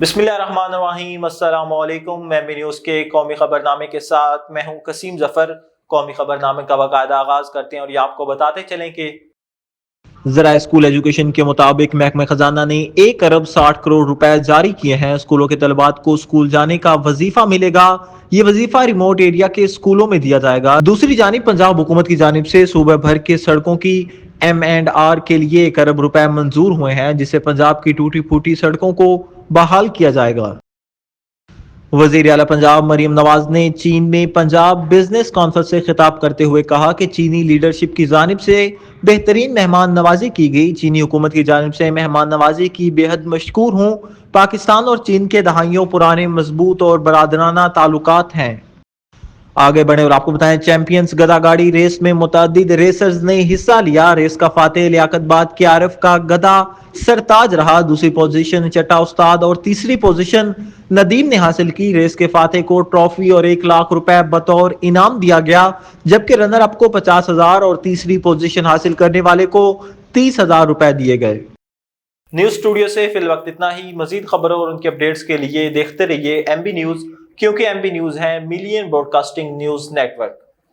بسم اللہ الرحمن الرحیم، السلام علیکم۔ میں بھی نیوز کے قومی خبرنامے کے ساتھ میں ہوں قسیم ظفر۔ قومی خبرنامے کا باقاعدہ آغاز کرتے ہیں اور یہ آپ کو بتاتے چلیں کہ ذرائع اسکول ایجوکیشن کے مطابق محکمہ خزانہ نے 1 ارب 60 کروڑ روپے جاری کیے ہیں۔ اسکولوں کے طلبات کو اسکول جانے کا وظیفہ ملے گا۔ یہ وظیفہ ریموٹ ایریا کے اسکولوں میں دیا جائے گا۔ دوسری جانب پنجاب حکومت کی جانب سے صوبہ بھر کے سڑکوں کی M&R کے لیے 1 ارب روپے منظور ہوئے ہیں، جس سے پنجاب کی ٹوٹی پھوٹی سڑکوں کو بحال کیا جائے گا۔ وزیر اعلیٰ پنجاب مریم نواز نے چین میں پنجاب بزنس کانفرنس سے خطاب کرتے ہوئے کہا کہ چینی لیڈرشپ کی جانب سے بہترین مہمان نوازی کی گئی۔ چینی حکومت کی جانب سے مہمان نوازی کی بے حد مشکور ہوں۔ پاکستان اور چین کے دہائیوں پرانے مضبوط اور برادرانہ تعلقات ہیں۔ آگے بڑھیں اور آپ کو بتائیں، چیمپئنز گدا گاڑی ریس میں متعدد ریسرز نے حصہ لیا۔ ریس کا فاتح لیاقت باد کے عارف کا گدا سرتاج رہا۔ دوسری پوزیشن چٹا استاد اور تیسری پوزیشن ندیم نے حاصل کی۔ ریس کے فاتح کو ٹرافی اور 1 لاکھ روپے بطور انعام دیا گیا، جبکہ رنر اپ کو 50,000 اور تیسری پوزیشن حاصل کرنے والے کو 30,000 روپے دیے گئے۔ نیوز اسٹوڈیو سے فی الوقت اتنا ہی۔ مزید خبروں اور ان کے اپڈیٹس کے لیے دیکھتے رہیے MB نیوز، کیونکہ MB نیوز ہے million broadcasting news net work.